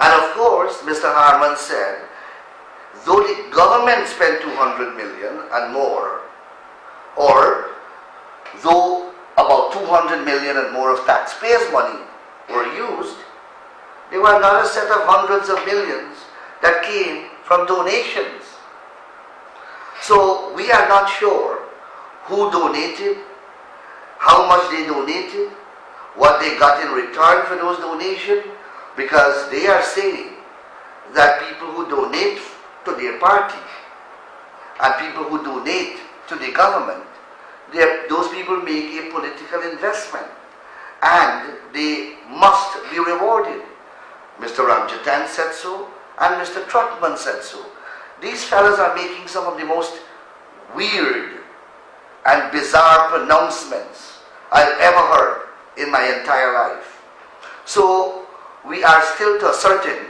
And of course, Mr. Harman said, though the government spent 200 million and more, or though about 200 million and more of taxpayers' money were used, there were another set of hundreds of millions that came from donations. So we are not sure who donated, how much they donated, what they got in return for those donations, because they are saying that people who donate to their party and people who donate to the government, those people make a political investment and they must be rewarded. Mr. Ramjatan said so and Mr. Trotman said so. These fellows are making some of the most weird and bizarre pronouncements I've ever heard in my entire life. So we are still to ascertain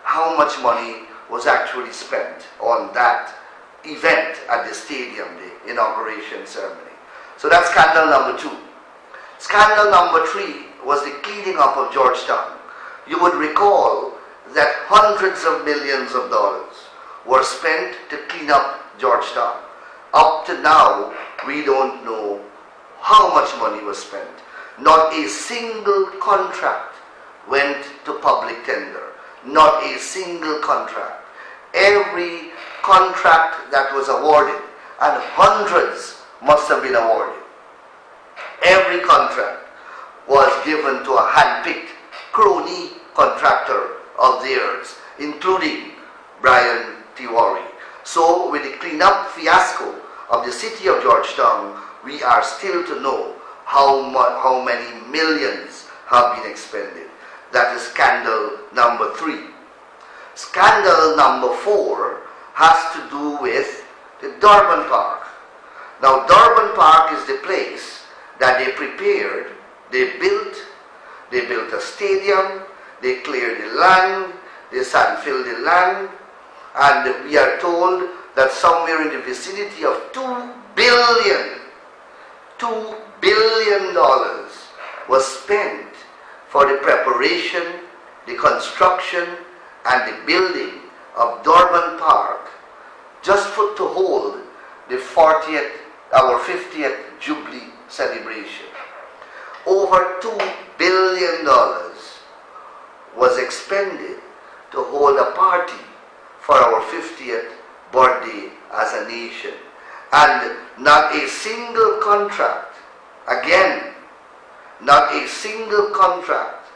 how much money was actually spent on that event at the stadium, the inauguration ceremony. So that's scandal number 2. Scandal number 3 was the cleaning up of Georgetown. You would recall that hundreds of millions of dollars were spent to clean up Georgetown. Up to now, we don't know how much money was spent. Not a single contract went to public tender. Not a single contract. Every contract that was awarded, and hundreds must have been awarded, every contract was given to a hand-picked crony contractor of theirs, including Brian Tiwari. So with the cleanup fiasco of the city of Georgetown, we are still to know how many millions have been expended. That is scandal number 3. Scandal number 4 has to do with the Durban Park. Now Durban Park is the place that they prepared, they built a stadium, they cleared the land, they sand-filled the land, and we are told that somewhere in the vicinity of $2 billion was spent for the preparation, the construction, and the building of Durban Park, just to hold our 50th Jubilee celebration. Over $2 billion was expended to hold a party for our 50th birthday as a nation. And not a single contract, again, not a single contract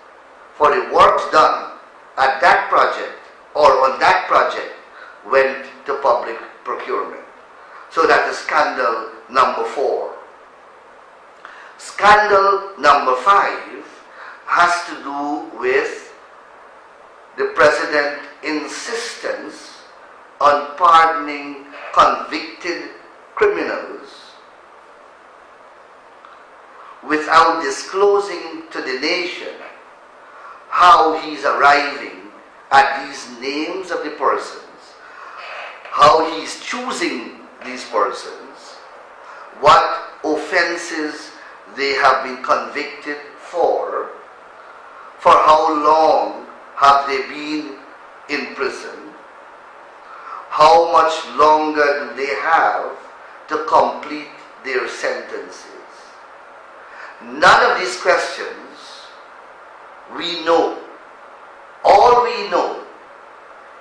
for the works done at that project or on that project went to public procurement. So that is scandal number 4. Scandal number 5 has to do with the president's insistence on pardoning convicted criminals without disclosing to the nation how he's arriving at these names of the persons, how he's choosing these persons, what offenses they have been convicted for how long have they been in prison, how much longer do they have to complete their sentences. None of these questions we know. All we know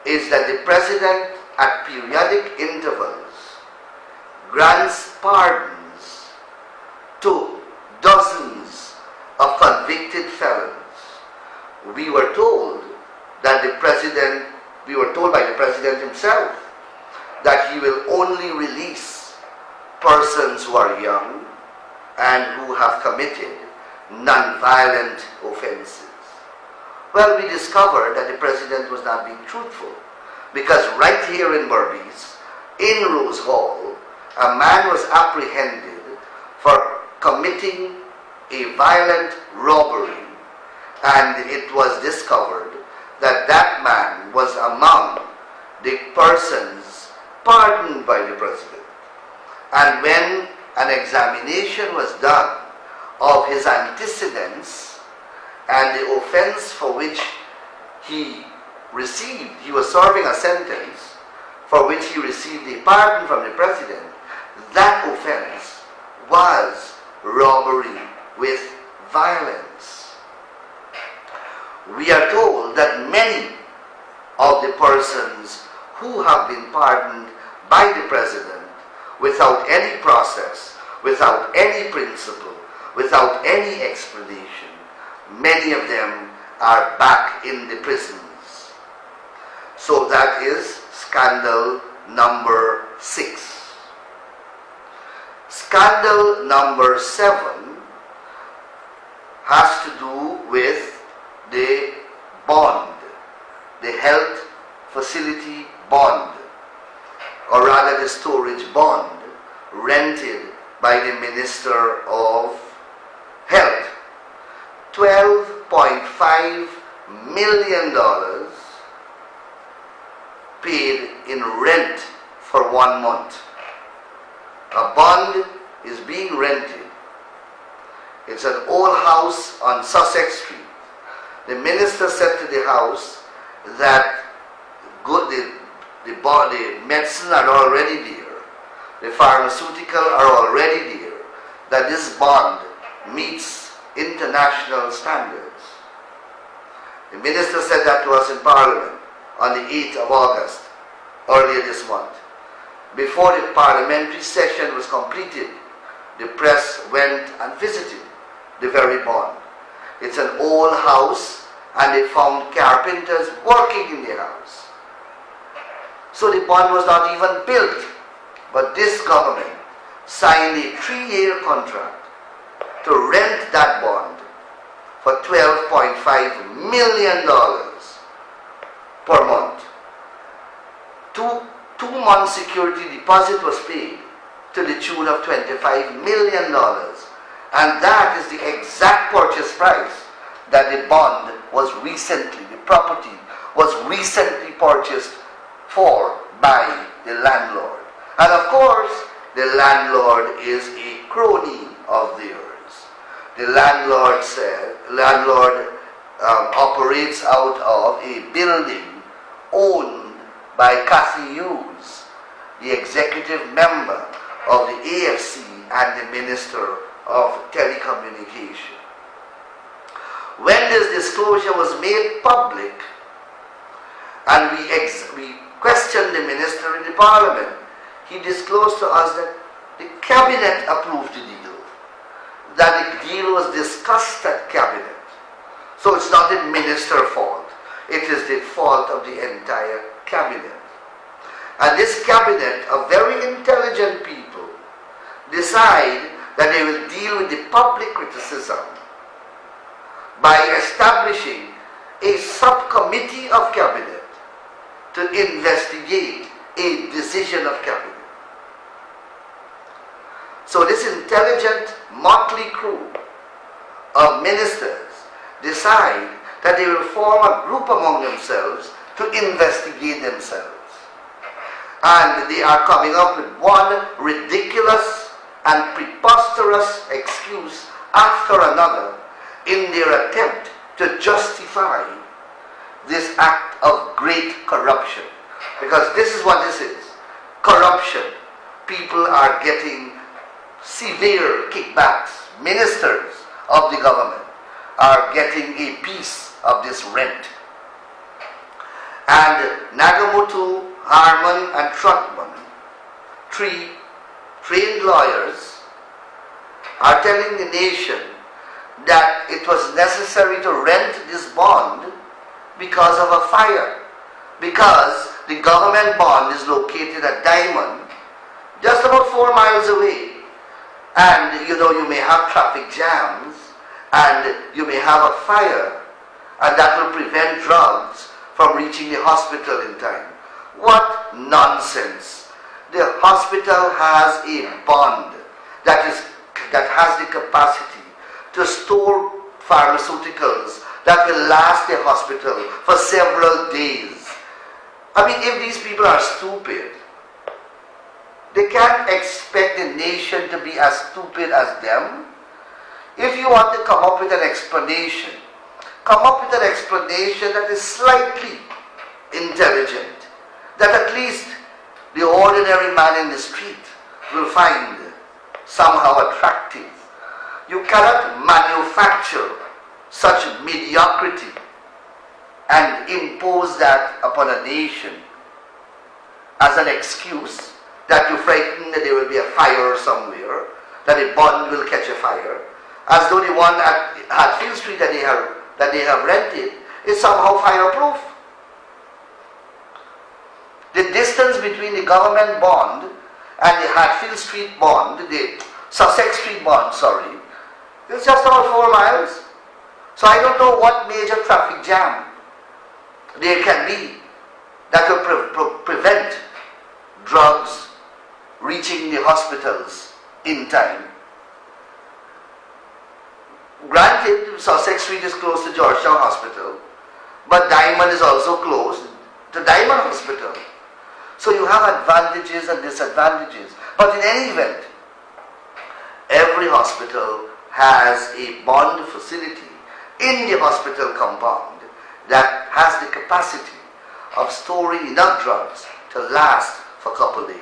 is that the president at periodic intervals grants pardons to dozens of convicted felons. We were told by the president himself that he will only release persons who are young and who have committed non-violent offenses. Well, we discovered that the president was not being truthful, because right here in Berbice, in Rose Hall, a man was apprehended for committing a violent robbery, and it was discovered that that man was among the persons pardoned by the president. And when an examination was done of his antecedents and the offense for which he he was serving a sentence for which he received a pardon from the president, that offense was robbery with violence. We are told that many of the persons who have been pardoned by the president without any process, without any principle, without any explanation, many of them are back in the prisons. So that is scandal number 6. Scandal number 7 has to do with the bond, the health facility bond, or rather the storage bond rented by the Minister of Health. $12.5 million paid in rent for 1 month. A bond is being rented. It's an old house on Sussex Street. The minister said to the house that the medicine are already there, the pharmaceutical are already there, that this bond meets international standards. The minister said that to us in Parliament on the 8th of August, earlier this month. Before the parliamentary session was completed, the press went and visited the very bond. It's an old house and they found carpenters working in the house. So the bond was not even built, but this government signed a 3-year contract to rent that bond for $12.5 million per month. Two-month security deposit was paid to the tune of $25 million. And that is the exact purchase price that the bond was recently, the property was recently purchased for by the landlord. And of course, the landlord is a crony of theirs. The landlord operates out of a building owned by Cathy Hughes, the executive member of the AFC and the Minister of Telecommunication. When this disclosure was made public, and we questioned the minister in the Parliament, he disclosed to us that the cabinet approved the deal, that the deal was discussed at cabinet. So it's not the minister's fault, it is the fault of the entire cabinet. And this cabinet, of very intelligent people, decide that they will deal with the public criticism by establishing a subcommittee of cabinet to investigate a decision of cabinet. So this intelligent motley crew of ministers decide that they will form a group among themselves to investigate themselves. And they are coming up with one ridiculous and preposterous excuse after another in their attempt to justify this act of great corruption. Because this is what this is. Corruption. People are getting severe kickbacks. Ministers of the government are getting a piece of this rent. And Nagamutu, Harman and Trotman, 3 trained lawyers, are telling the nation that it was necessary to rent this bond because of a fire. Because the government bond is located at Diamond, just about 4 miles away. And you may have traffic jams, and you may have a fire, and that will prevent drugs from reaching the hospital in time. What nonsense! The hospital has a bond that has the capacity to store pharmaceuticals that will last the hospital for several days. I mean, if these people are stupid, they can't expect the nation to be as stupid as them. If you want to come up with an explanation that is slightly intelligent that at least the ordinary man in the street will find somehow attractive. You cannot manufacture such mediocrity and impose that upon a nation as an excuse that you frighten that there will be a fire somewhere, that a bond will catch a fire, as though the one at Hatfield Street that they have rented is somehow fireproof. The distance between the government bond and the Hatfield Street bond, the Sussex Street bond, sorry, is just about 4 miles. So I don't know what major traffic jam there can be that will prevent drugs reaching the hospitals in time. Granted, Sussex Street is close to Georgetown Hospital, but Diamond is also close to Diamond Hospital. So you have advantages and disadvantages. But in any event, every hospital has a bond facility in the hospital compound that has the capacity of storing enough drugs to last for a couple of days.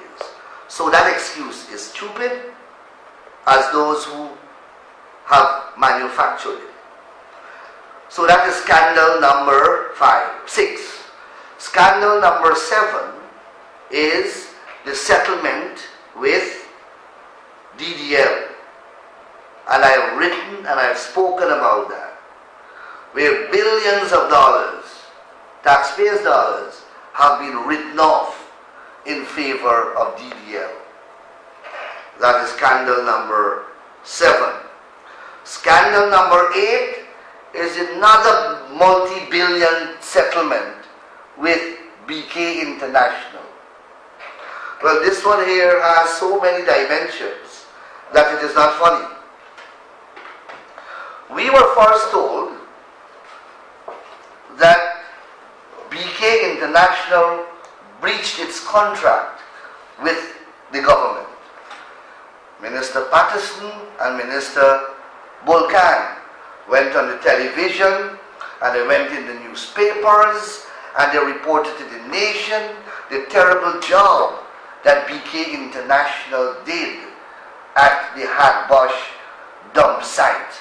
So that excuse is stupid as those who have manufactured it. So that is scandal number 6. Scandal number 7 is the settlement with DDL. And I have written and I have spoken about that, where billions of dollars, taxpayers' dollars, have been written off in favor of DDL. That is scandal number 7. Scandal number 8 is another multi-billion settlement with BK International. Well, this one here has so many dimensions that it is not funny. We were first told that BK International breached its contract with the government. Minister Patterson and Minister Bolkan went on the television and they went in the newspapers and they reported to the nation the terrible job that BK International did at the Hatbosh dump site.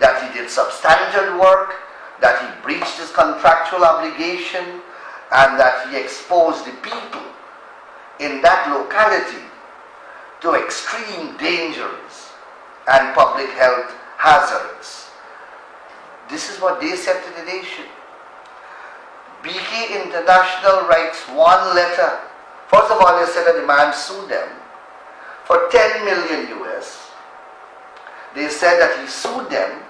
That he did substantial work, that he breached his contractual obligation, and that he exposed the people in that locality to extreme dangers and public health hazards. This is what they said to the nation. BK International writes one letter. First of all, they said that the man sued them for 10 million US. They said that he sued them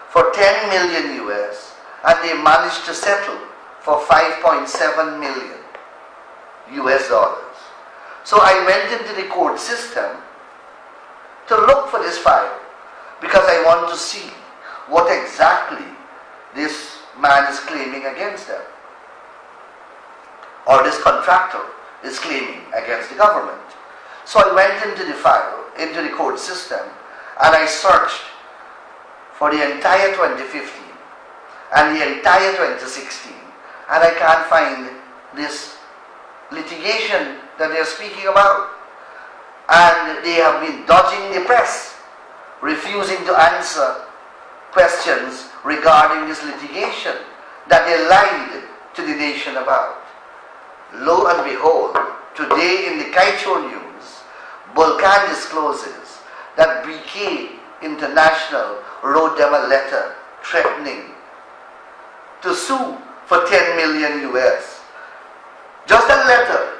for 10 million US and they managed to settle for 5.7 million US dollars. So I went into the court system to look for this file because I want to see what exactly this man is claiming against them, or this contractor is claiming against the government. So I went into the file, into the court system, and I searched for the entire 2015 and the entire 2016, and I can't find this litigation that they are speaking about. And they have been dodging the press, refusing to answer questions regarding this litigation that they lied to the nation about. Lo and behold, today in the Kaichor News, Bolkan discloses that BK International wrote them a letter threatening to sue for 10 million US. Just a letter,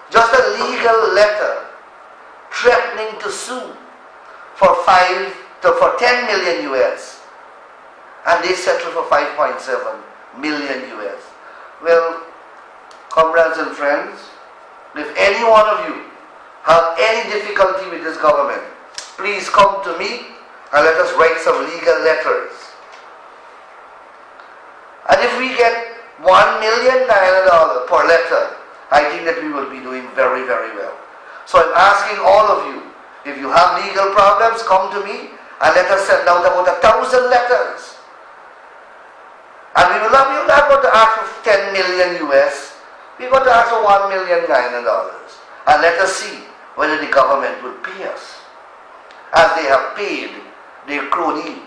just a legal letter threatening to sue for 10 million US, and they settled for 5.7 million US. Well, comrades and friends, if any one of you have any difficulty with this government, please come to me and let us write some legal letters. And if we get $1 million per letter, I think that we will be doing very, very well. So I'm asking all of you, if you have legal problems, come to me and let us send out about 1,000 letters And we will not going to ask for 10 million US. We're going to ask for $1 million dollars. And let us see whether the government will pay us, as they have paid their crony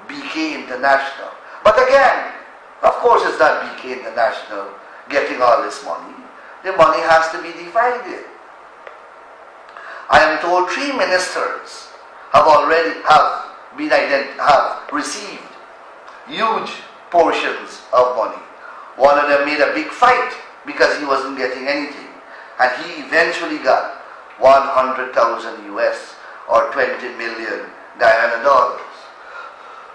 BK International. But again, of course it's not BK International getting all this money. The money has to be divided. I am told 3 ministers have received huge portions of money. One of them made a big fight because he wasn't getting anything, and he eventually got 100,000 US or 20 million Guyana dollars.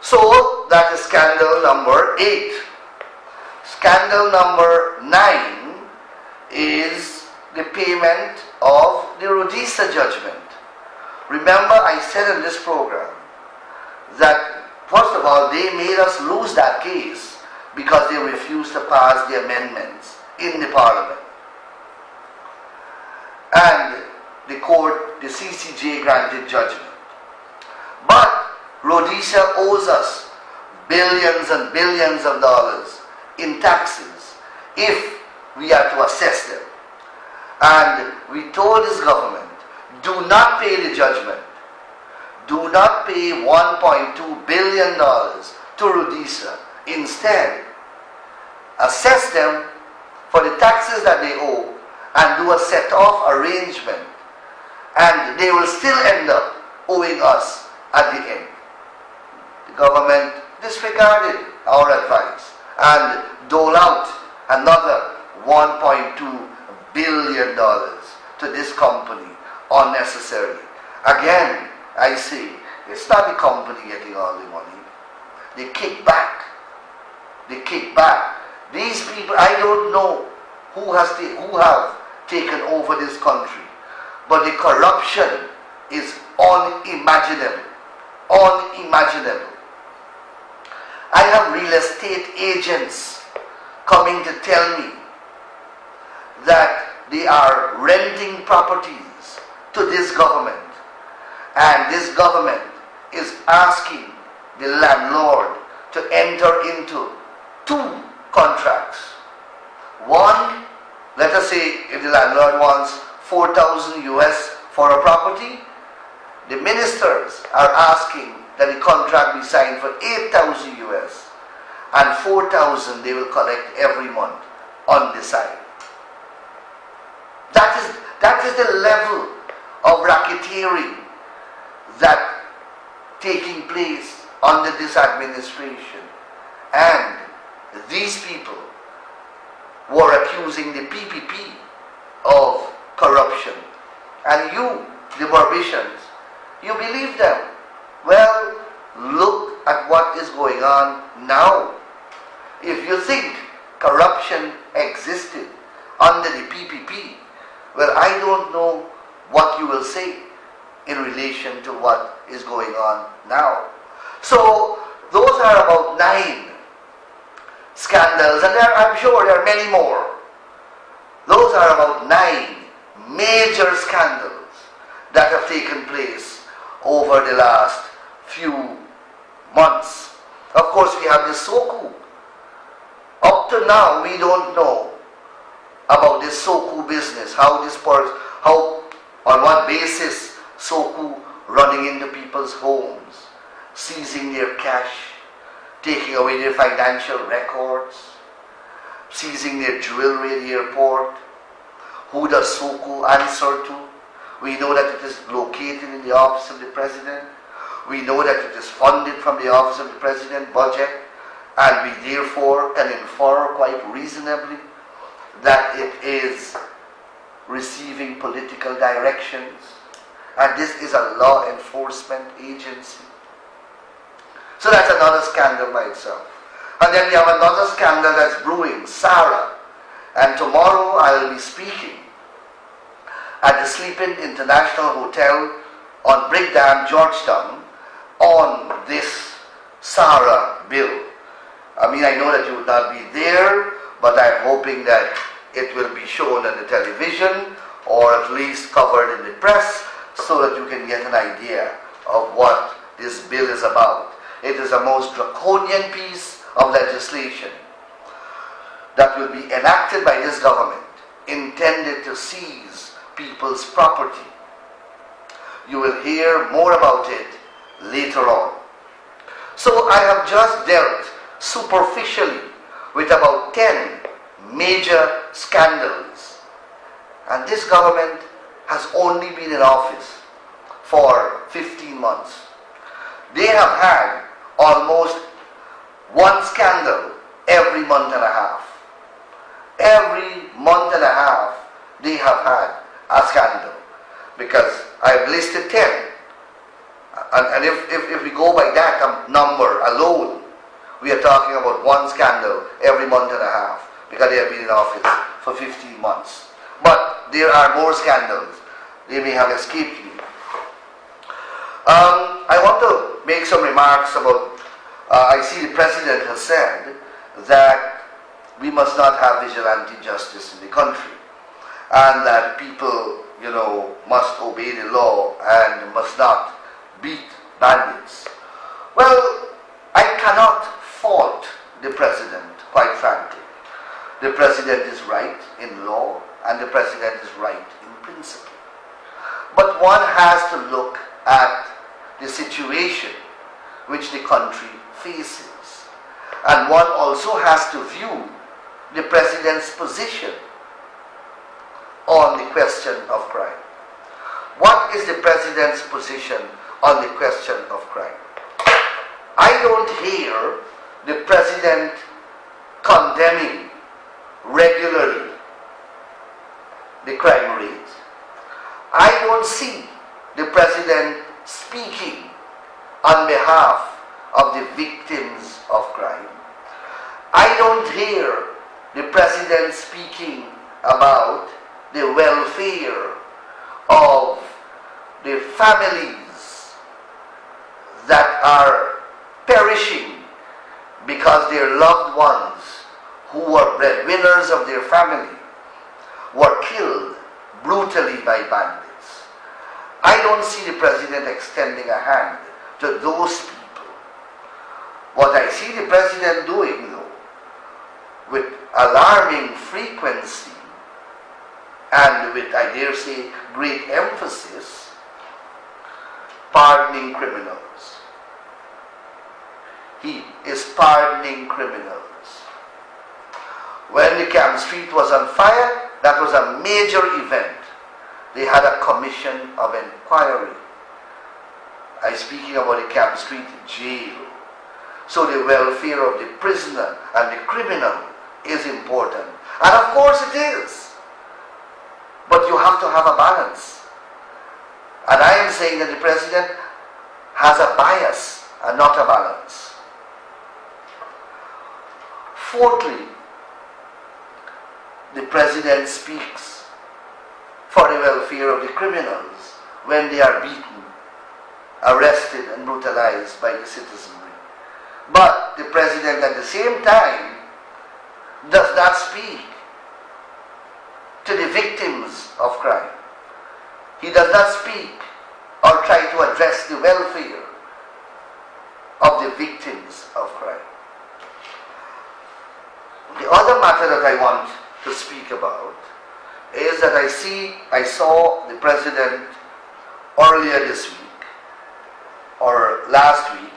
So that is scandal number 8. Scandal number 9 is the payment of the Rhodesia judgment. Remember, I said in this program that first of all, they made us lose that case because they refused to pass the amendments in the parliament. And the court, the CCJ, granted judgment. But Rhodesia owes us billions and billions of dollars in taxes if we are to assess them. And we told this government, do not pay the judgment. Do not pay $1.2 billion to Rhodesia. Instead, assess them for the taxes that they owe and do a set-off arrangement. And they will still end up owing us at the end. The government disregarded our advice and doled out another $1.2 billion to this company unnecessarily. Again, I say, it's not the company getting all the money. They kick back. They kick back. These people, I don't know who have taken over this country, but the corruption is unimaginable. Unimaginable. I have real estate agents coming to tell me that they are renting properties to this government, and this government is asking the landlord to enter into 2 contracts. One, let us say if the landlord wants 4,000 US for a property, the ministers are asking that the contract be signed for 8,000 US, and 4,000 they will collect every month on the side. That is the level of racketeering that taking place under this administration. And these people were accusing the PPP of corruption. And you, the Barbicians, you believe them. Well, look at what is going on now. If you think corruption existed under the PPP, well, I don't know what you will say in relation to what is going on now. So, those are about 9 scandals, and I'm sure there are many more. Those are about 9 major scandals that have taken place over the last few months. Of course, we have the SOCU. Up to now, we don't know about this SOCU business, how on what basis SOCU running into people's homes, seizing their cash, taking away their financial records, seizing their jewelry at the airport. Who does SOCU answer to? We know that it is located in the office of the president. We know that it is funded from the office of the president budget, and we therefore can infer quite reasonably that it is receiving political directions, and this is a law enforcement agency. So that's another scandal by itself. And then we have another scandal that's brewing, SARA. And tomorrow I will be speaking at the Sleeping International Hotel on Brickdam, Georgetown, on this SARA bill. I mean, I know that you would not be there, but I'm hoping that it will be shown on the television or at least covered in the press so that you can get an idea of what this bill is about. It is a most draconian piece of legislation that will be enacted by this government intended to seize people's property. You will hear more about it later on. So I have just dealt superficially with about 10 major scandals, and this government has only been in office for 15 months. They have had almost one scandal every month and a half. Every month and a half they have had a scandal, because I have listed 10. And if we go by that number alone, we are talking about one scandal every month and a half, because they have been in office for 15 months. But there are more scandals. They may have escaped me. I want to make some remarks about, I see the President has said that we must not have vigilante justice in the country, and that people, must obey the law and must not beat bandits. Well, I cannot fault the President, quite frankly. The President is right in law, and the President is right in principle. But one has to look at the situation which the country faces, and one also has to view the President's position on the question of crime. What is the President's position on the question of crime? I don't hear the President condemning regularly the crime rate. I don't see the President speaking on behalf of the victims of crime. I don't hear the President speaking about the welfare of the families that are perishing because their loved ones, who were breadwinners of their family, were killed brutally by bandits. I don't see the President extending a hand to those people. What I see the President doing, though, with alarming frequency and with, I dare say, great emphasis, pardoning criminals. He is pardoning criminals. When the Camp Street was on fire, that was a major event. They had a commission of inquiry. I'm speaking about the Camp Street jail. So the welfare of the prisoner and the criminal is important. And of course it is. But you have to have a balance. And I am saying that the President has a bias and not a balance. Fourthly, the President speaks for the welfare of the criminals when they are beaten, arrested and brutalized by the citizenry. But the President at the same time does not speak to the victims of crime. He does not speak or try to address the welfare of the victims of crime. The other matter that I want to speak about is that I saw the President earlier this week, or last week,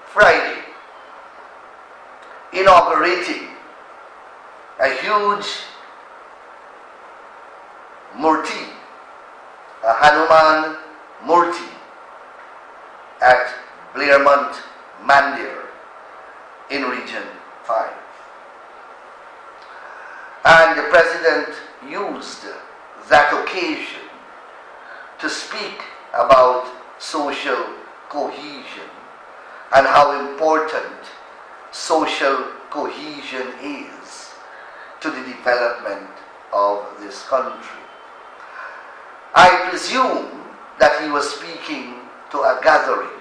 Friday, inaugurating a huge Murti, a Hanuman Murti at Blairmont, Mandir in Region 5. And the President used that occasion to speak about social cohesion and how important social cohesion is to the development of this country. I presume that he was speaking to a gathering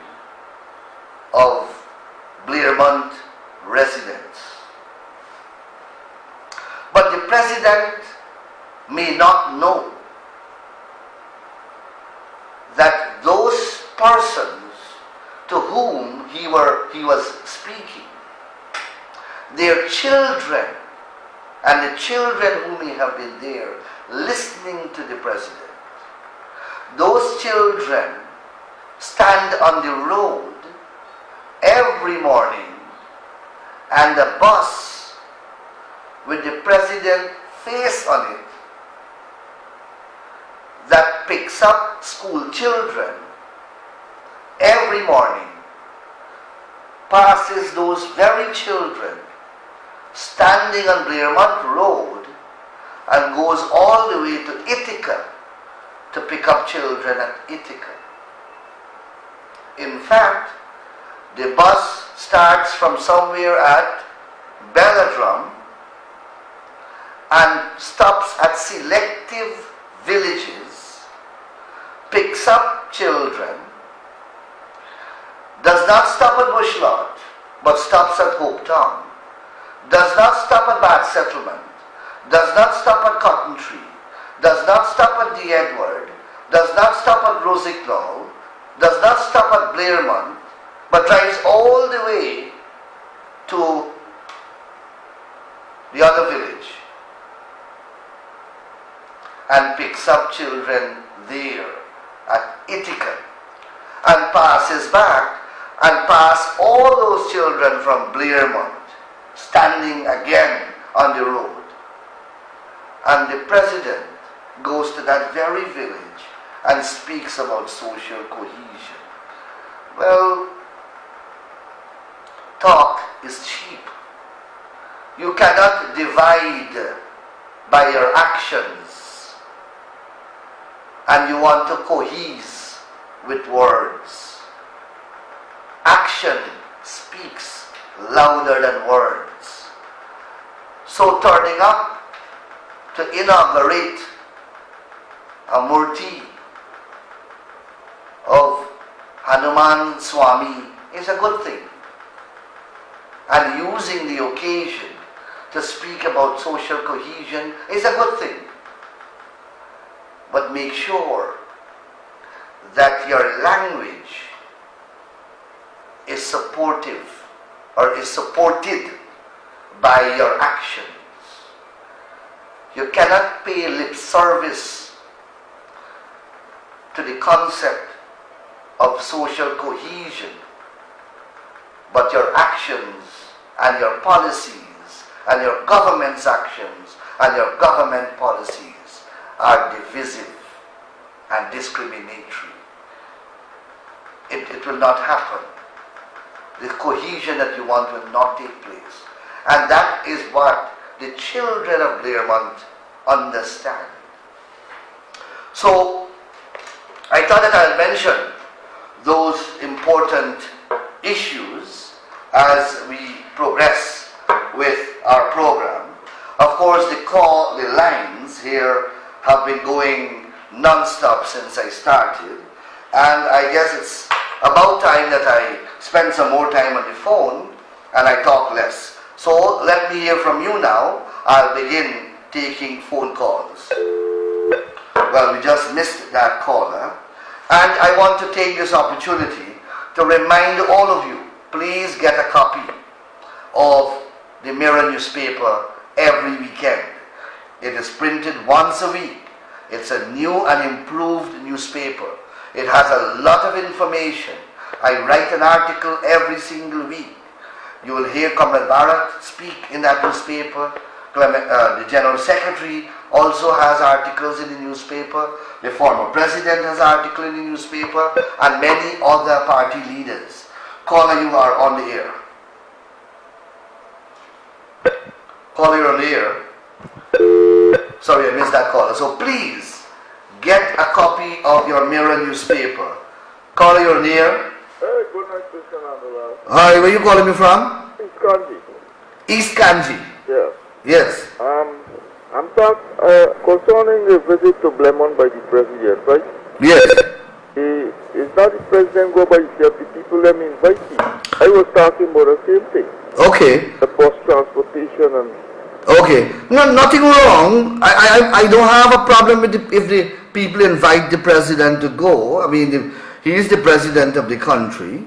of Blairmont residents. But the President may not know that those persons to whom he was speaking their children and the children who may have been there listening to the president, those children stand on the road every morning, and the bus with the president's face on it that picks up school children every morning passes those very children standing on Blairmont Road and goes all the way to Ithaca to pick up children at Ithaca. In fact, the bus starts from somewhere at Belladrum and stops at selective villages, picks up children, does not stop at Bush Lodge, but stops at Hopetown, does not stop at Bad Settlement, does not stop at Cotton Tree, does not stop at the Edward, does not stop at Rosiclaw, does not stop at Blairmont, but drives all the way to the other village and picks up children there at Ithaca and passes back and pass all those children from Blairmont standing again on the road. And the president goes to that very village and speaks about social cohesion. Well, talk is cheap. You cannot divide by your actions, and you want to cohese with words. Action speaks louder than words. So turning up to inaugurate a murti of Hanuman Swami is a good thing. And using the occasion to speak about social cohesion is a good thing. But make sure that your language is supportive or is supported by your actions. You cannot pay lip service to the concept of social cohesion, but your actions and your policies and your government's actions and your government policies are divisive and discriminatory. It will not happen. The cohesion that you want will not take place. And that is what the children of Blairmont understand. So, I thought that I'll mention those important issues as we progress with our program. Of course, the lines here have been going non-stop since I started, and I guess it's about time that I spend some more time on the phone and I talk less. So let me hear from you now. I'll begin taking phone calls. Well, we just missed that caller, and I want to take this opportunity to remind all of you, please get a copy of the Mirror newspaper every weekend. It is printed once a week. It's a new and improved newspaper. It has a lot of information. I write an article every single week. You will hear Comrade Bharat speak in that newspaper. The General Secretary also has articles in the newspaper. The former President has an article in the newspaper, and many other party leaders. Caller, you are on the air. Caller, you're on the air. Sorry, I missed that caller. So please, get a copy of your Mirror newspaper. Caller, you're on the air. Hey, good night, Mr. Nandala. Hi, where are you calling me from? East Kanji. East Kanji. Yeah. Yes. I'm concerning the visit to Blairmont by the president, right? Yes. Is not the president go by himself, the people them invite him. I was talking about the same thing. Okay. The bus transportation and... Okay. No, nothing wrong. I don't have a problem with if the people invite the president to go. I mean, he is the president of the country.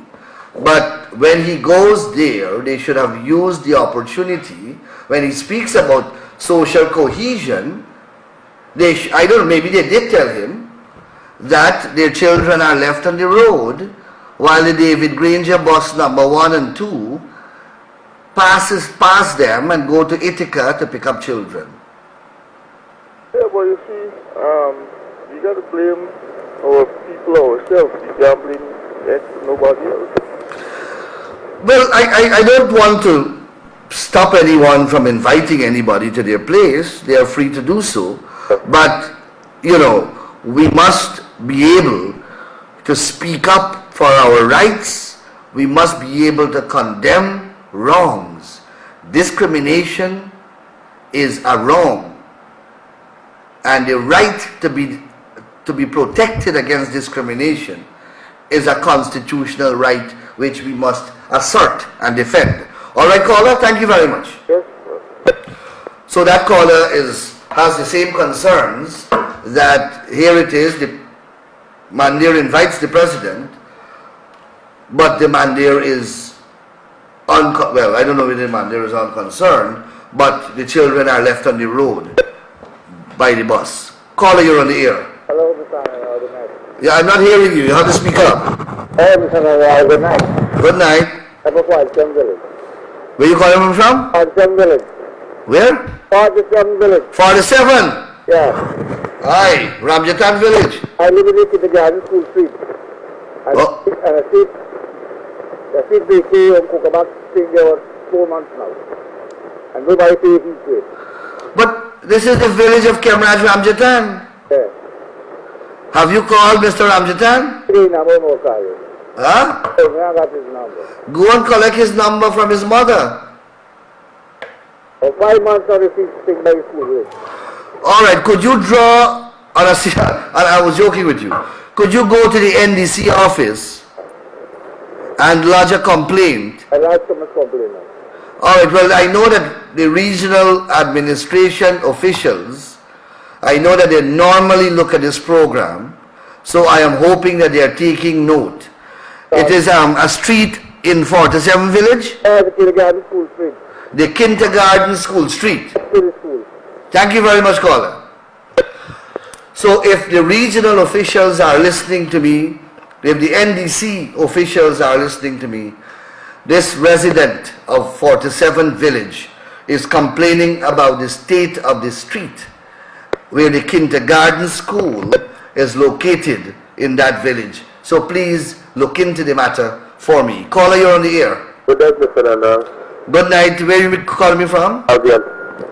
But when he goes there, they should have used the opportunity when he speaks about social cohesion. I don't know, maybe they did tell him that their children are left on the road while the David Granger bus number 1 and 2 passes past them and go to Ithaca to pick up children. Yeah, but you see, you got to blame our people ourselves. You can't blame nobody else. Well, I don't want to stop anyone from inviting anybody to their place. They are free to do so. But, you know, we must be able to speak up for our rights. We must be able to condemn wrongs. Discrimination is a wrong. And the right to be protected against discrimination is a constitutional right which we must assert and defend. All right, caller, thank you very much. Yes, So that caller has the same concerns that here it is, the Mandir invites the president, but the Mandir is well, I don't know whether the Mandir is unconcerned, but the children are left on the road by the bus. Caller, you're on the air. hello, Mr. Anwar, good night. Yeah, I'm not hearing you. You have to speak up. Hey, Mr. Anwar, good night. Good night. I'm a Fardsham village. Where you calling from? Fardsham village. Where? Fardsham village. 47. Yeah. Hi, Ramjatan village. I live in the kindergarten school street. And Oh. I see BK and Kukamak staying there for 4 months now. And nobody pays heed to it. But this is the village of Kemraj Ramjatan. Yeah. Have you called Mr. Ramjatan? Three number more cars. Huh? I got his number. Go and collect his number from his mother. For 5 months I received thing by school. All right, could you draw on a, and I was joking with you, could you go to the NDC office and lodge a complaint? I like so much complaint. All right, well, I know that the regional administration officials, I know that they normally look at this program, so I am hoping that they are taking note. It is a street in 47 village, The kindergarten school street. the kindergarten school street. City school. Thank you very much, caller. So if the regional officials are listening to me, if the NDC officials are listening to me, this resident of 47 village is complaining about the state of the street where the kindergarten school is located in that village. So please look into the matter for me. Caller, you're on the air. Good night, Mr. Nana. Good night. Where you calling me from? Albion.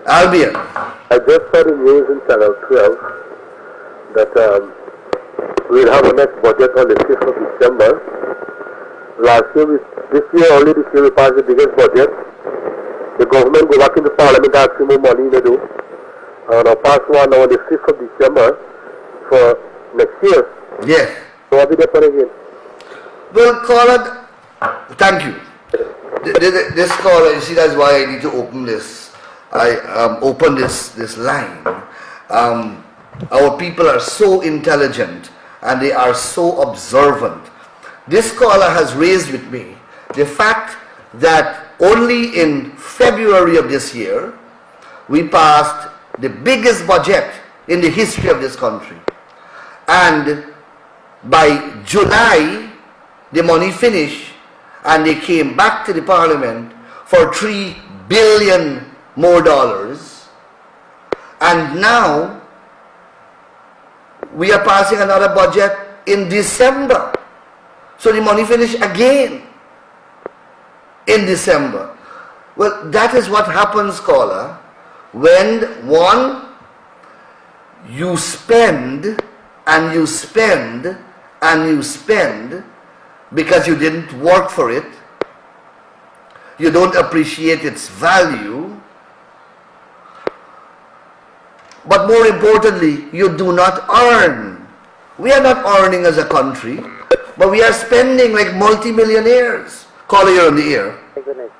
Albion. I just saw the news in Channel 12 that we'll have a next budget on the 5th of December. This year we passed the biggest budget. The government go back into Parliament asking more money to do. And I passed one on the 5th of December for next year. Yes. So I'll be there for again. Well, caller, thank you. This caller, you see, that's why I need to open this. I open this line. Our people are so intelligent and they are so observant. This caller has raised with me the fact that only in February of this year, we passed the biggest budget in the history of this country. And by July, the money finished and they came back to the parliament for $3 billion more dollars. And now, we are passing another budget in December. So the money finished again in December. Well, that is what happens, caller, when one, you spend and you spend and you spend because you didn't work for it, you don't appreciate its value, but more importantly, you do not earn. We are not earning as a country, but we are spending like multi-millionaires. Caller, you're on the air. Good night.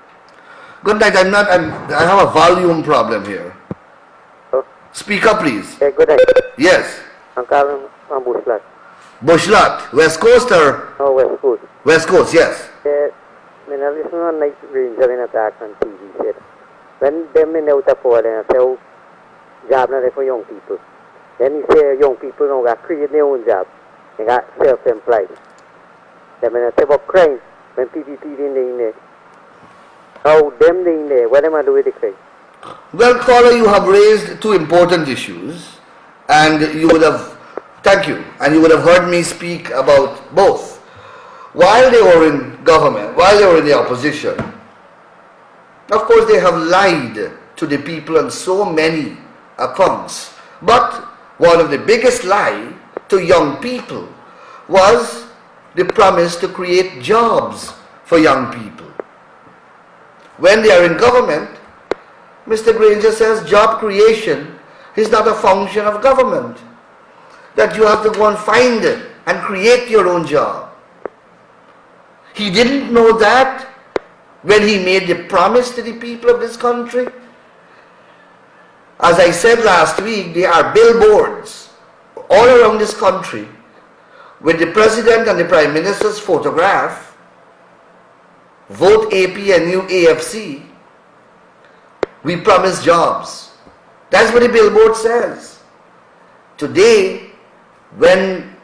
Good night. I have a volume problem here. Oh. Speak up, please. Hey, good night. Yes. I'm calling from Bushlat. Bushlat, West Coast or No, West Coast. West Coast? Yes. When I listen on night Ranger in attack on TV said, when them in out for and tell job not for young people. Then he say young people don't got create their own job. They got self-employed. Then when I say about crime, when PPP in there, how them in there, what am I doing with the crime? Well, caller, you have raised two important issues, and you would have, thank you, and you would have heard me speak about both. While they were in government, while they were in the opposition, of course they have lied to the people on so many accounts. But one of the biggest lie to young people was the promise to create jobs for young people. When they are in government, Mr. Granger says job creation is not a function of government. That you have to go and find it and create your own job. He didn't know that when he made the promise to the people of this country. As I said last week, there are billboards all around this country with the President and the Prime Minister's photograph, vote APNU AFC, we promise jobs. That's what the billboard says. Today, when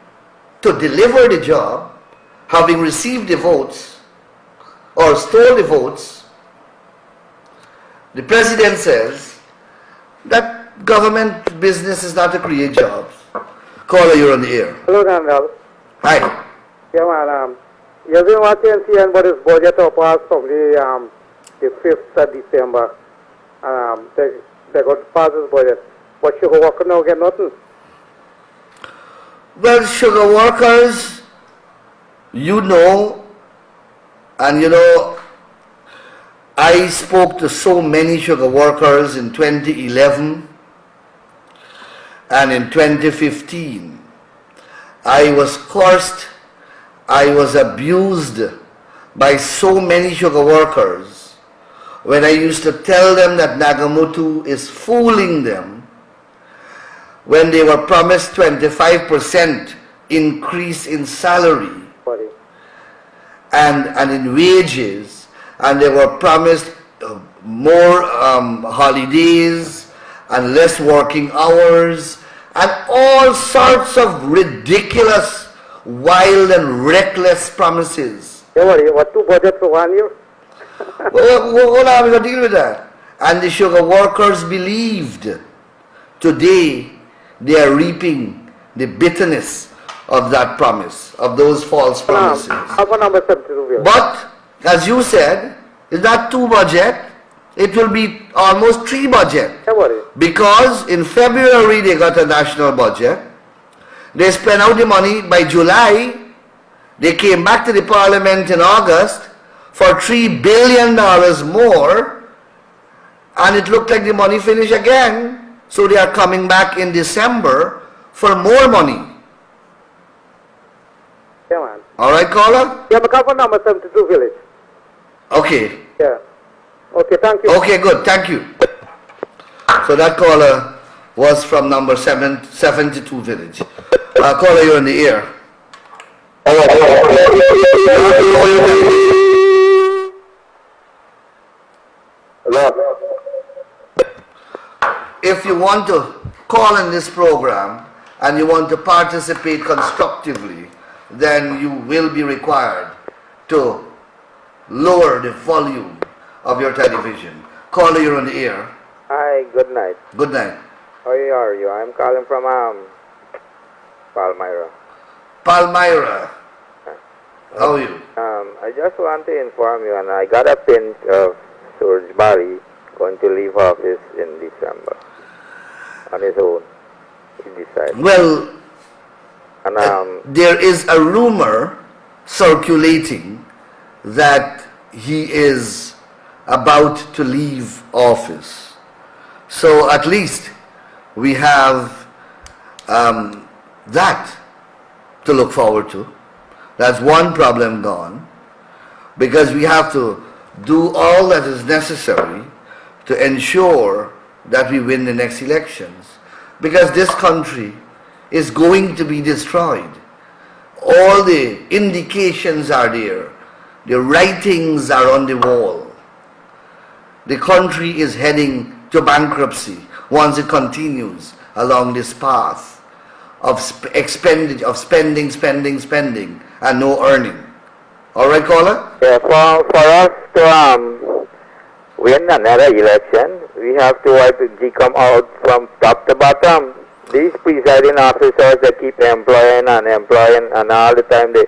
to deliver the job, having received the votes or stole the votes, the President says that government business is not to create jobs. Caller, you're on the air. Hello, Randall. Hi. Yeah, man, you've been watching and what is budget up us from the 5th of December. They got to pass this budget. But sugar worker now get nothing. Well, sugar workers, you know, and you know, I spoke to so many sugar workers in 2011 and in 2015. I was cursed, I was abused by so many sugar workers when I used to tell them that Nagamutu is fooling them when they were promised 25% increase in salary and in wages, and they were promised more holidays and less working hours and all sorts of ridiculous, wild and reckless promises. What two budgets for 1 year? Hold on, we're going to deal with that. And the sugar workers believed. Today, they are reaping the bitterness of that promise, of those false promises. But, as you said, it's not two budget, it will be almost three budget. Because in February they got a national budget, they spent out the money by July, they came back to the parliament in August for $3 billion more, and it looked like the money finished again, so they are coming back in December for more money. Yeah, man. Alright, caller? Yeah, my call number 72 Village. Okay. Yeah. Okay, thank you. Okay, good, thank you. So that caller was from number 72 Village. Caller, you're in the air. If you want to call in this program and you want to participate constructively, then you will be required to lower the volume of your television. Caller, you're on the air. Hi, good night. Good night. How are you? I'm calling from Palmyra. Palmyra. How are you? I just want to inform you, and I got a pinch of Surge Barry going to leave office in December on his own. He decided. Well, And there is a rumor circulating that he is about to leave office. So at least we have that to look forward to. That's one problem gone, because we have to do all that is necessary to ensure that we win the next elections, because this country is going to be destroyed. All the indications are there The writings are on the wall. The country is heading to bankruptcy once it continues along this path of spending, and no earning. All right, caller? Yeah, for us to win another election, we have to wipe GCOM out from top to bottom. These presiding officers that keep employing and employing, and all the time they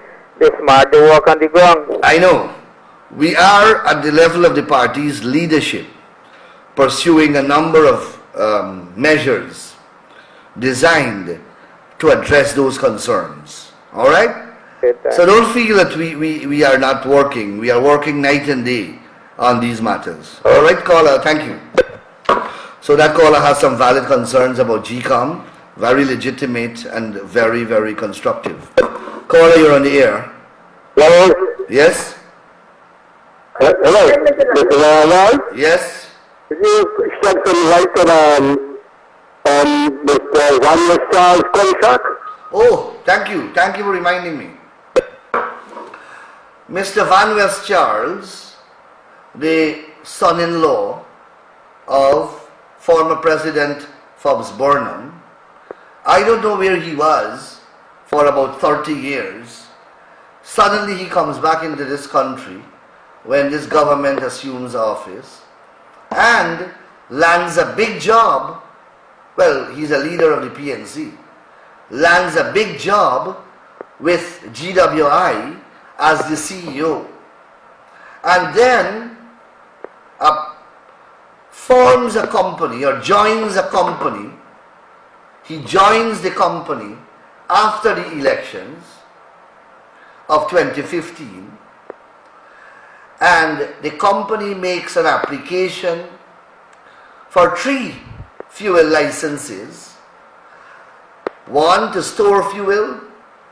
smart, they walk on the ground. I know. We are at the level of the party's leadership pursuing a number of measures designed to address those concerns. All right? So don't feel that we are not working. We are working night and day on these matters. All right, caller, thank you. So that caller has some valid concerns about GCOM, very legitimate and very, very constructive. Caller, you're on the air. Hello? Yes? Hello? Mr. Lawal? Yes? Could you shed some light on Mr. Van Charles contract? Oh, thank you. Thank you for reminding me. Mr. Van West Charles, the son-in-law of former President Forbes Burnham, I don't know where he was for about 30 years. Suddenly he comes back into this country when this government assumes office and lands a big job. Well, he's a leader of the PNC. Lands a big job with GWI as the CEO. And then forms a company or joins a company. He joins the company after the elections of 2015, and the company makes an application for 3 fuel licenses: 1 to store fuel,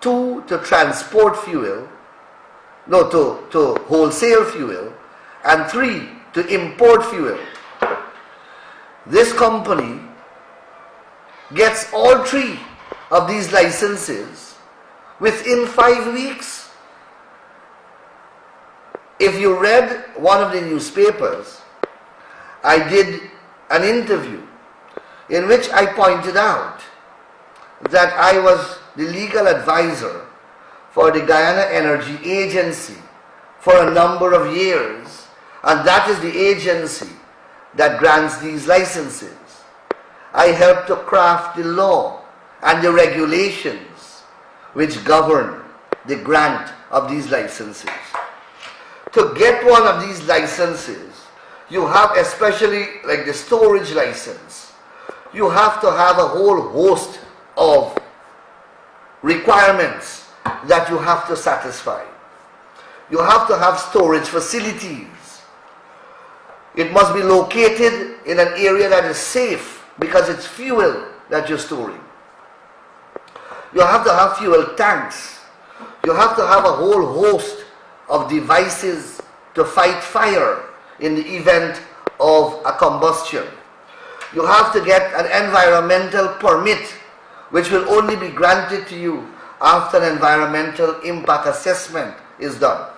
2 to transport fuel, to wholesale fuel, and 3 to import fuel. This company gets all 3 of these licenses within 5 weeks. If you read one of the newspapers, I did an interview in which I pointed out that I was the legal advisor for the Guyana Energy Agency for a number of years, and that is the agency that grants these licenses. I helped to craft the law and the regulations which govern the grant of these licenses. To get one of these licenses, you have, especially like the storage license, you have to have a whole host of requirements that you have to satisfy. You have to have storage facilities. It must be located in an area that is safe because it's fuel that you're storing. You have to have fuel tanks. You have to have a whole host of devices to fight fire in the event of a combustion. You have to get an environmental permit, which will only be granted to you after an environmental impact assessment is done.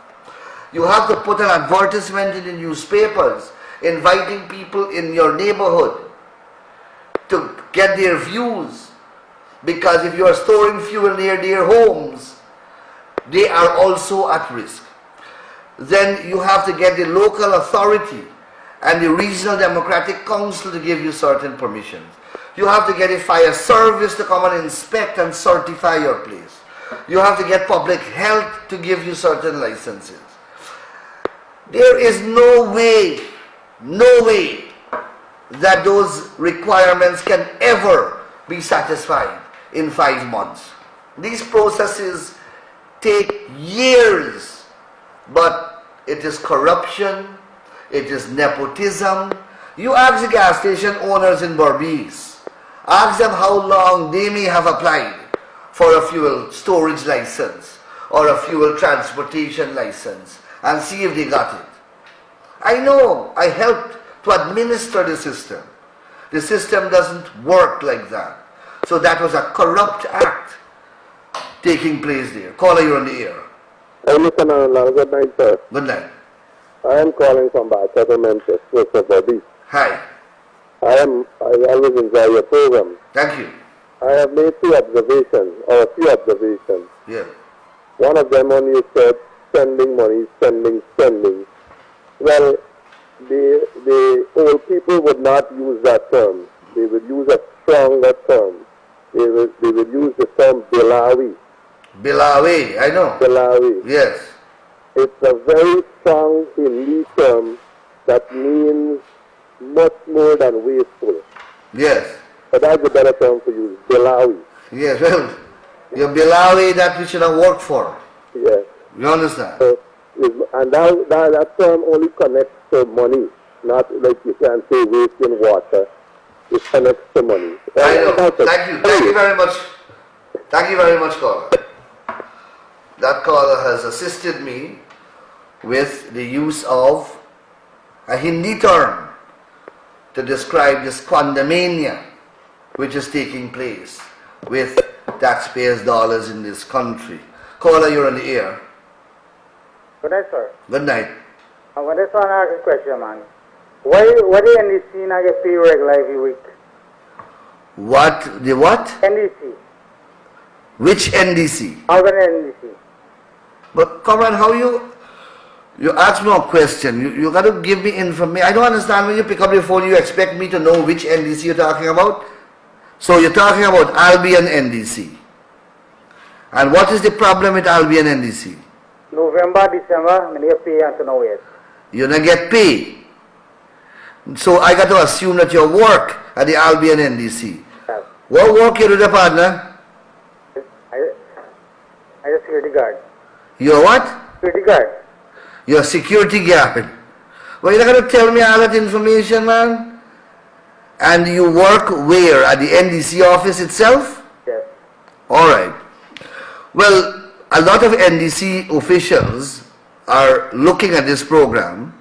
You have to put an advertisement in the newspapers inviting people in your neighborhood to get their views, because if you are storing fuel near their homes, they are also at risk. Then you have to get the local authority and the regional democratic council to give you certain permissions. You have to get a fire service to come and inspect and certify your place. You have to get public health to give you certain licenses. There is no way that those requirements can ever be satisfied in 5 months. These processes take years, but it is corruption, it is nepotism. You ask the gas station owners in Berbice, ask them how long they may have applied for a fuel storage license or a fuel transportation license and see if they got it. I know, I helped to administer the system. The system doesn't work like that. So that was a corrupt act taking place there. Caller, you're on the air. Hey, Mr. Nanala, good night, sir. Good night. I am calling from Barchester, Memphis, Mr. Bobby. Hi. I always enjoy your program. Thank you. I have made two observations, or a few observations. Yeah. One of them when you said spending money, spending. Well, the old people would not use that term. They would use a stronger term. They would use the term Bilawi. Bilawi, I know. Bilawi. Yes. It's a very strong Hindi term that means much more than wasteful. Yes. But that's a better term to use, Bilawi. Yes, well, your Bilawi that we should have worked for. Yes. You understand? So, and that term only connects to money, not like you can say wasting water. It connects to money. I know. Thank you. Thank you very much. Thank you very much, caller. That caller has assisted me with the use of a Hindi term to describe this quandamania which is taking place with taxpayers' dollars in this country. Caller, you're on the air. Good night, sir. Good night. I just want to ask a question, man. Why the NDC not get paid regular every week? What? The what? NDC. Which NDC? How can NDC? But comrade, how you ask me a question, you got to give me information. I don't understand when you pick up the phone, you expect me to know which NDC you're talking about. So you're talking about Albion NDC. And what is the problem with Albion NDC? November, December, I get paid until now yet. You don't get paid. So I got to assume that you work at the Albion NDC. Yes. What work you do there, partner? I just security guard. You're what? Security guard. You're a security guard. Well, you're not going to tell me all that information, man? And you work where? At the NDC office itself? Yes. Alright. Well, a lot of NDC officials are looking at this program,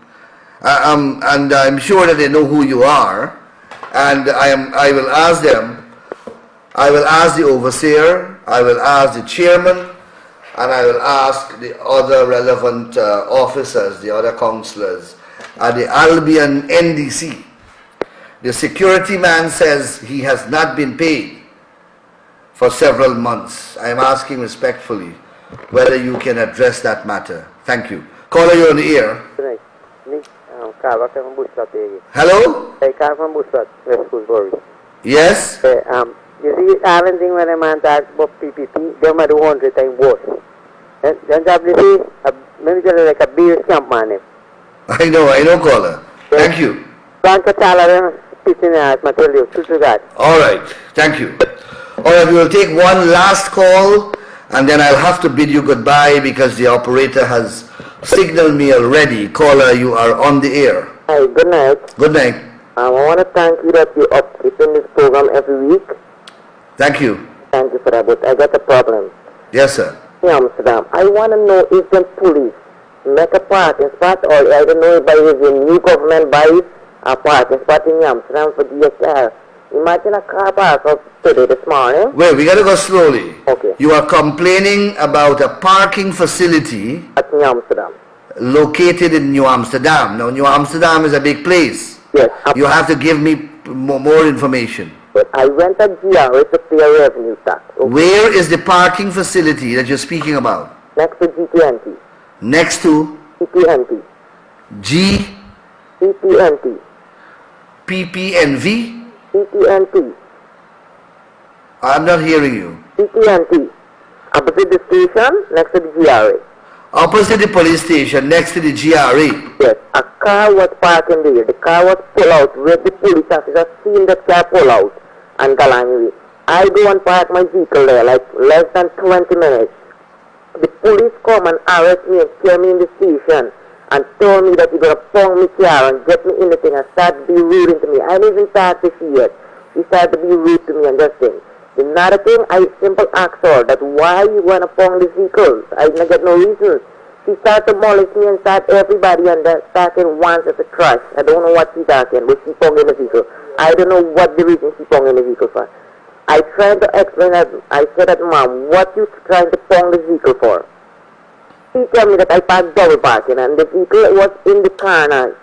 and I'm sure that they know who you are, and I will ask them, I will ask the overseer, I will ask the chairman, and I will ask the other relevant officers, the other councillors at the Albion NDC. The security man says he has not been paid for several months. I am asking respectfully whether you can address that matter. Thank you. Caller, you're on the air. Good night. From Buslat. Hello? I come from Buslat, West Coast. Yes? You see, I haven't seen when a man talks about PPP, they might do 100 times worse. Then you see, maybe just like a beer scamp man. I know, caller. Thank you. Bank of Talaran, pitching at material, to that. Alright, thank you. Alright, we will take one last call and then I'll have to bid you goodbye because the operator has signaled me already. Caller, you are on the air. Hi, good night. Good night. I want to thank you that you upkeeping this program every week. Thank you. Thank you for that, but I got a problem. Yes, sir. In Amsterdam, I want to know if the police make a parking spot, or I don't know if the new government buys a parking spot in Amsterdam for DHL. Imagine a car park up today this morning. Wait, we gotta go slowly. Okay. You are complaining about a parking facility At New Amsterdam. located in New Amsterdam. Now, New Amsterdam is a big place. Yes. You have to give me more information. But I went to GRA to pay a revenue tax. Okay. Where is the parking facility that you're speaking about? Next to GTNT. Next to CTNT. G CTNT. PPNV? CTNT. I'm not hearing you. CTNT. Opposite the station, next to the GRA. Opposite the police station, next to the GRA. Yes, a car was parked in there. The car was pulled out where the police officer seen the car pull out and got away. I go and park my vehicle there like less than 20 minutes. The police come and arrest me and scare me in the station and told me that you're going to pound me car and get me in the thing and start to be rude to me. I didn't even start to see it. She started to be rude to me and just things. Another thing, I simply asked her that why you want to pound these vehicles? I didn't get no reason. She started to molest me and start everybody and starting once at the trash. I don't know what she's talking, but she pounded the vehicle. I don't know what the reason she pounded the vehicle for. I tried to explain that. I said that, Mom, what you trying to pound the vehicle for? he told me that I parked double parking, and the vehicle was in the corner.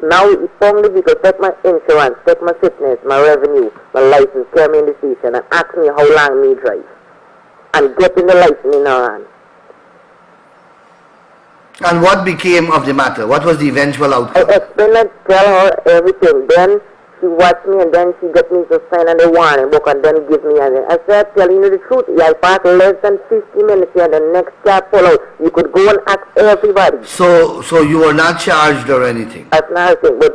Now he found the vehicle, check my insurance, check my fitness, my revenue, my license, came in the station and asked me how long me drive. And getting the license in our hand. And what became of the matter? What was the eventual I outcome? explained and tell her everything. Then she watched me and then she got me to sign on the warning book and then give me an. I said, telling you the truth, I parked less than 50 minutes here and the next cab pull out. You could go and ask everybody. So you were not charged or anything? That's nothing. But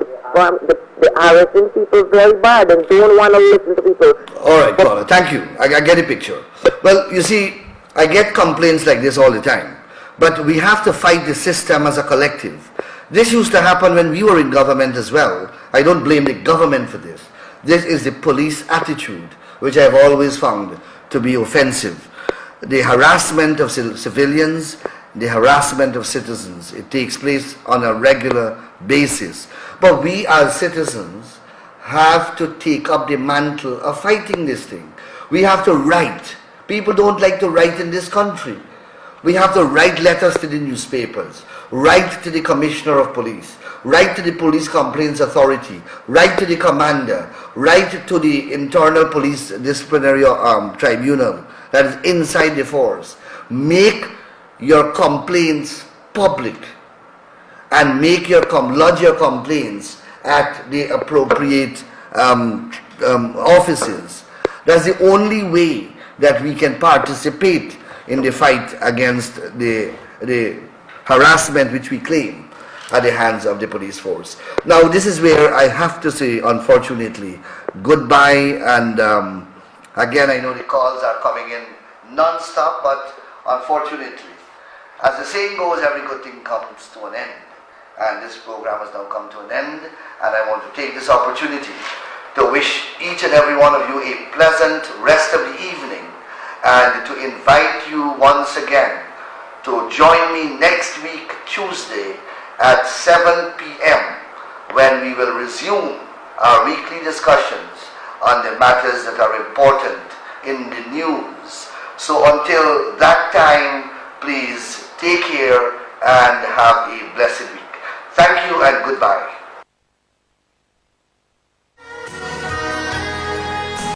the harassing people very bad and don't want to listen to people. All right, caller. Thank you. I get a picture. Well, you see, I get complaints like this all the time. But we have to fight the system as a collective. This used to happen when we were in government as well. I don't blame the government for this. This is the police attitude, which I've always found to be offensive. The harassment of civilians, the harassment of citizens, it takes place on a regular basis. But we as citizens have to take up the mantle of fighting this thing. We have to write. People don't like to write in this country. We have to write letters to the newspapers, write to the Commissioner of Police, write to the Police Complaints Authority, write to the Commander, write to the Internal Police Disciplinary Tribunal that is inside the force. Make your complaints public and lodge your complaints at the appropriate offices. That's the only way that we can participate in the fight against the harassment which we claim at the hands of the police force. Now this is where I have to say, unfortunately, goodbye, and again I know the calls are coming in non-stop, but unfortunately, as the saying goes, every good thing comes to an end, and this program has now come to an end, and I want to take this opportunity to wish each and every one of you a pleasant rest of the evening, and to invite you once again to join me next week, Tuesday, at 7 p.m. when we will resume our weekly discussions on the matters that are important in the news. So until that time, please take care and have a blessed week. Thank you and goodbye.